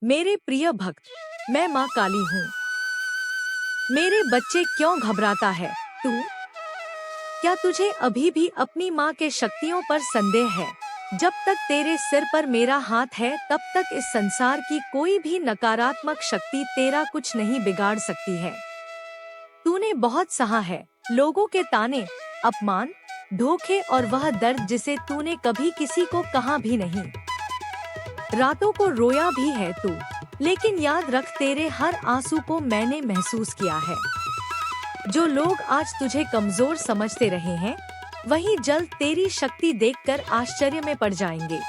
मेरे प्रिय भक्त, मैं माँ काली हूँ। मेरे बच्चे क्यों घबराता है तू? क्या तुझे अभी भी अपनी माँ के शक्तियों पर संदेह है? जब तक तेरे सिर पर मेरा हाथ है तब तक इस संसार की कोई भी नकारात्मक शक्ति तेरा कुछ नहीं बिगाड़ सकती है। तूने बहुत सहा है, लोगों के ताने, अपमान, धोखे और वह दर्द जिसे तूने कभी किसी को कहा भी नहीं। रातों को रोया भी है तू, लेकिन याद रख तेरे हर आंसू को मैंने महसूस किया है। जो लोग आज तुझे कमजोर समझते रहे हैं, वही जल्द तेरी शक्ति देखकर आश्चर्य में पड़ जाएंगे।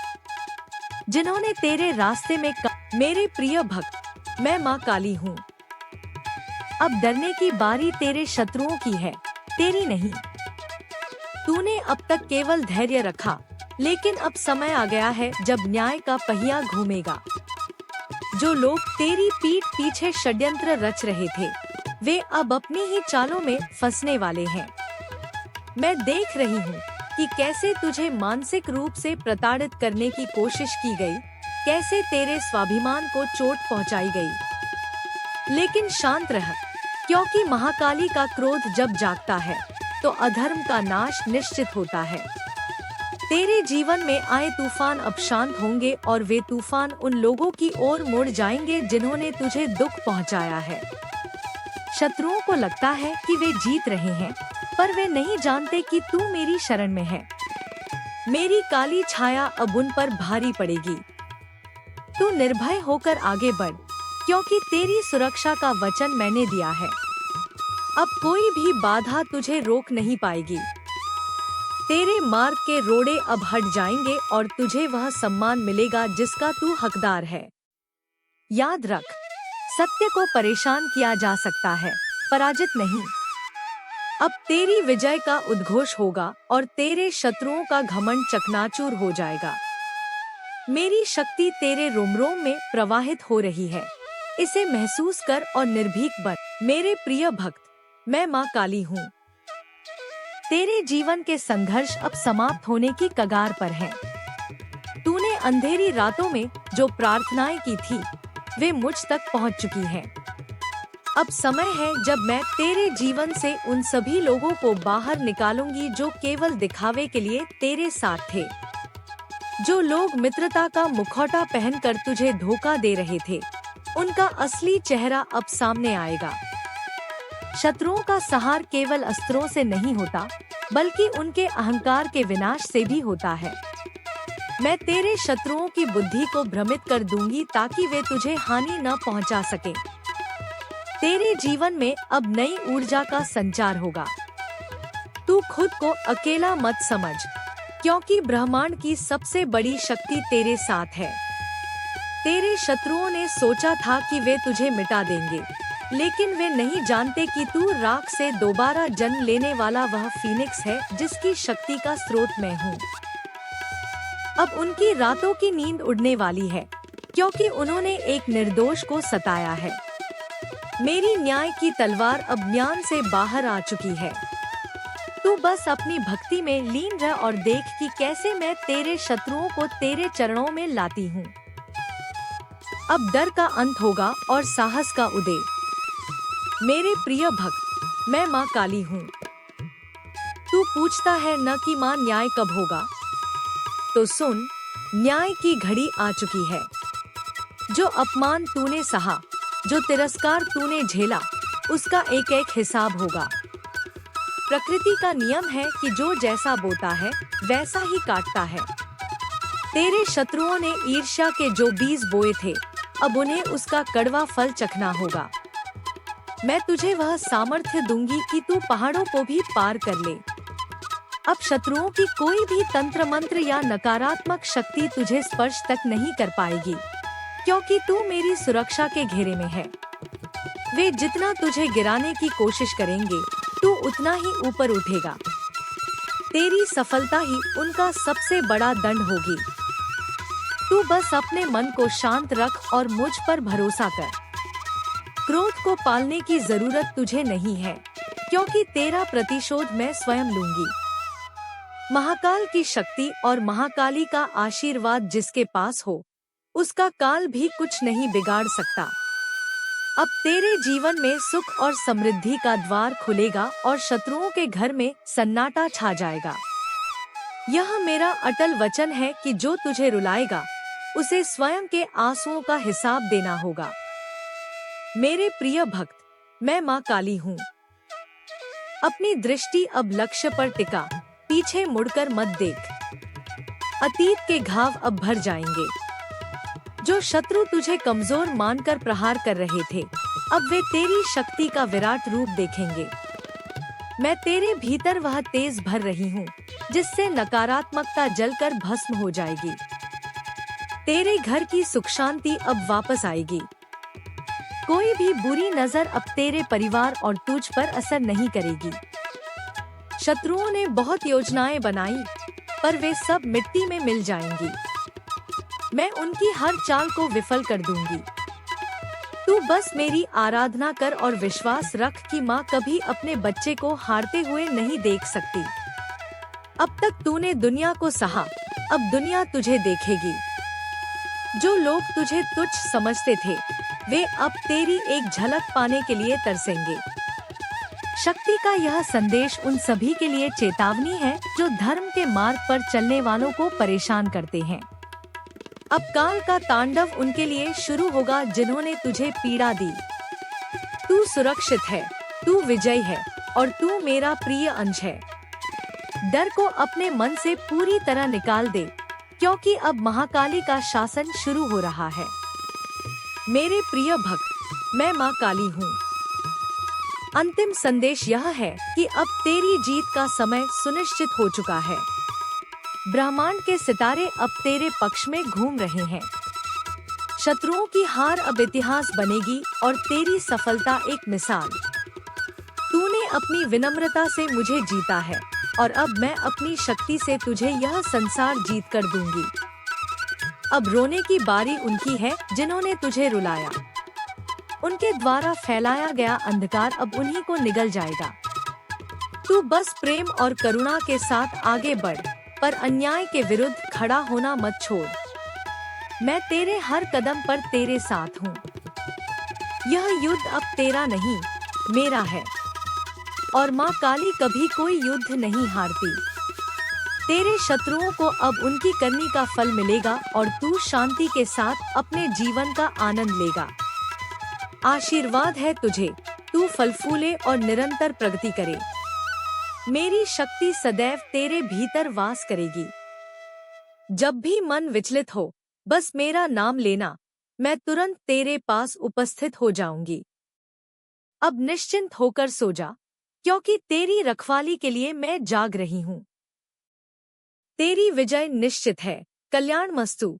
जिन्होंने तेरे रास्ते में मेरे प्रिय भक्त, मैं माँ काली हूँ। अब डरने की बारी तेरे शत्रुओं की है, तेरी नहीं। तूने अब तक केवल धैर्य रखा, लेकिन अब समय आ गया है जब न्याय का पहिया घूमेगा। जो लोग तेरी पीठ पीछे षड्यंत्र रच रहे थे, वे अब अपनी ही चालों में फंसने वाले हैं। मैं देख रही हूँ कि कैसे तुझे मानसिक रूप से प्रताड़ित करने की कोशिश की गई, कैसे तेरे स्वाभिमान को चोट पहुँचाई गई। लेकिन शांत रह, क्योंकि महाकाली का क्रोध जब जागता है तो अधर्म का नाश निश्चित होता है। तेरे जीवन में आए तूफान अब शांत होंगे और वे तूफान उन लोगों की ओर मुड़ जाएंगे जिन्होंने तुझे दुख पहुंचाया है। शत्रुओं को लगता है कि वे जीत रहे हैं, पर वे नहीं जानते कि तू मेरी शरण में है। मेरी काली छाया अब उन पर भारी पड़ेगी। तू निर्भय होकर आगे बढ़, क्योंकि तेरी सुरक्षा का वचन मैंने दिया है। अब कोई भी बाधा तुझे रोक नहीं पाएगी। तेरे मार्ग के रोड़े अब हट जाएंगे और तुझे वह सम्मान मिलेगा जिसका तू हकदार है। याद रख, सत्य को परेशान किया जा सकता है, पराजित नहीं। अब तेरी विजय का उद्घोष होगा और तेरे शत्रुओं का घमंड चकनाचूर हो जाएगा। मेरी शक्ति तेरे रोम-रोम में प्रवाहित हो रही है, इसे महसूस कर और निर्भीक बन। मेरे प्रिय भक्त, मैं माँ काली हूँ। तेरे जीवन के संघर्ष अब समाप्त होने की कगार पर हैं। तूने अंधेरी रातों में जो प्रार्थनाएं की थी, वे मुझ तक पहुंच चुकी हैं। अब समय है जब मैं तेरे जीवन से उन सभी लोगों को बाहर निकालूंगी जो केवल दिखावे के लिए तेरे साथ थे। जो लोग मित्रता का मुखौटा पहनकर तुझे धोखा दे रहे थे, उनका असली चेहरा अब सामने आएगा। शत्रुओं का संहार केवल अस्त्रों से नहीं होता, बल्कि उनके अहंकार के विनाश से भी होता है। मैं तेरे शत्रुओं की बुद्धि को भ्रमित कर दूंगी ताकि वे तुझे हानि न पहुंचा सके। तेरे जीवन में अब नई ऊर्जा का संचार होगा। तू खुद को अकेला मत समझ, क्योंकि ब्रह्मांड की सबसे बड़ी शक्ति तेरे साथ है। तेरे शत्रुओं ने सोचा था कि वे तुझे मिटा देंगे, लेकिन वे नहीं जानते कि तू राख से दोबारा जन्म लेने वाला वह फीनिक्स है जिसकी शक्ति का स्रोत मैं हूँ। अब उनकी रातों की नींद उड़ने वाली है, क्योंकि उन्होंने एक निर्दोष को सताया है। मेरी न्याय की तलवार अब ज्ञान से बाहर आ चुकी है। तू बस अपनी भक्ति में लीन रह और देख कि कैसे मैं तेरे शत्रुओं को तेरे चरणों में लाती हूँ। अब डर का अंत होगा और साहस का उदय। मेरे प्रिय भक्त, मैं माँ काली हूँ। तू पूछता है न कि माँ न्याय कब होगा? तो सुन, न्याय की घड़ी आ चुकी है। जो अपमान तूने सहा, जो तिरस्कार तूने झेला, उसका एक एक हिसाब होगा। प्रकृति का नियम है कि जो जैसा बोता है, वैसा ही काटता है। तेरे शत्रुओं ने ईर्ष्या के जो बीज बोए थे, अब उन्हें उसका कड़वा फल चखना होगा। मैं तुझे वह सामर्थ्य दूंगी कि तू पहाड़ों को भी पार कर ले। अब शत्रुओं की कोई भी तंत्र मंत्र या नकारात्मक शक्ति तुझे स्पर्श तक नहीं कर पाएगी, क्योंकि तू मेरी सुरक्षा के घेरे में है। वे जितना तुझे गिराने की कोशिश करेंगे, तू उतना ही ऊपर उठेगा। तेरी सफलता ही उनका सबसे बड़ा दंड होगी। तू बस अपने मन को शांत रख और मुझ पर भरोसा कर। क्रोध को पालने की जरूरत तुझे नहीं है, क्योंकि तेरा प्रतिशोध मैं स्वयं लूंगी। महाकाल की शक्ति और महाकाली का आशीर्वाद जिसके पास हो, उसका काल भी कुछ नहीं बिगाड़ सकता। अब तेरे जीवन में सुख और समृद्धि का द्वार खुलेगा और शत्रुओं के घर में सन्नाटा छा जाएगा। यह मेरा अटल वचन है कि जो तुझे रुलाएगा उसे स्वयं के आंसुओं का हिसाब देना होगा। मेरे प्रिय भक्त, मैं माँ काली हूँ। अपनी दृष्टि अब लक्ष्य पर टिका, पीछे मुड़कर मत देख। अतीत के घाव अब भर जाएंगे। जो शत्रु तुझे कमजोर मानकर प्रहार कर रहे थे, अब वे तेरी शक्ति का विराट रूप देखेंगे। मैं तेरे भीतर वह तेज भर रही हूँ जिससे नकारात्मकता जलकर भस्म हो जाएगी। तेरे घर की सुख शांति अब वापस आएगी। कोई भी बुरी नजर अब तेरे परिवार और तुझ पर असर नहीं करेगी। शत्रुओं ने बहुत योजनाएं बनाई, पर वे सब मिट्टी में मिल जाएंगी। मैं उनकी हर चाल को विफल कर दूंगी। तू बस मेरी आराधना कर और विश्वास रख कि माँ कभी अपने बच्चे को हारते हुए नहीं देख सकती। अब तक तूने दुनिया को सहा, अब दुनिया तुझे देखेगी। जो लोग तुझे तुच्छ समझते थे, वे अब तेरी एक झलक पाने के लिए तरसेंगे। शक्ति का यह संदेश उन सभी के लिए चेतावनी है जो धर्म के मार्ग पर चलने वालों को परेशान करते हैं। अब काल का तांडव उनके लिए शुरू होगा जिन्होंने तुझे पीड़ा दी। तू सुरक्षित है, तू विजयी है और तू मेरा प्रिय अंश है। डर को अपने मन से पूरी तरह निकाल दे, क्योंकि अब महाकाली का शासन शुरू हो रहा है। मेरे प्रिय भक्त, मैं माँ काली हूँ। अंतिम संदेश यह है कि अब तेरी जीत का समय सुनिश्चित हो चुका है। ब्रह्मांड के सितारे अब तेरे पक्ष में घूम रहे हैं। शत्रुओं की हार अब इतिहास बनेगी और तेरी सफलता एक मिसाल। तूने अपनी विनम्रता से मुझे जीता है और अब मैं अपनी शक्ति से तुझे यह संसार जीत कर दूंगी। अब रोने की बारी उनकी है जिन्होंने तुझे रुलाया। उनके द्वारा फैलाया गया अंधकार अब उन्हीं को निगल जाएगा। तू बस प्रेम और करुणा के साथ आगे बढ़, पर अन्याय के विरुद्ध खड़ा होना मत छोड़। मैं तेरे हर कदम पर तेरे साथ हूँ। यह युद्ध अब तेरा नहीं, मेरा है। और माँ काली कभी कोई युद्ध नहीं हारती। तेरे शत्रुओं को अब उनकी करनी का फल मिलेगा और तू शांति के साथ अपने जीवन का आनंद लेगा। आशीर्वाद है तुझे, तू फल फूले और निरंतर प्रगति करे। मेरी शक्ति सदैव तेरे भीतर वास करेगी। जब भी मन विचलित हो, बस मेरा नाम लेना, मैं तुरंत तेरे पास उपस्थित हो जाऊंगी। अब निश्चिंत होकर सो जा, क्योंकि तेरी रखवाली के लिए मैं जाग रही हूँ। तेरी विजय निश्चित है। कल्याण मस्तु।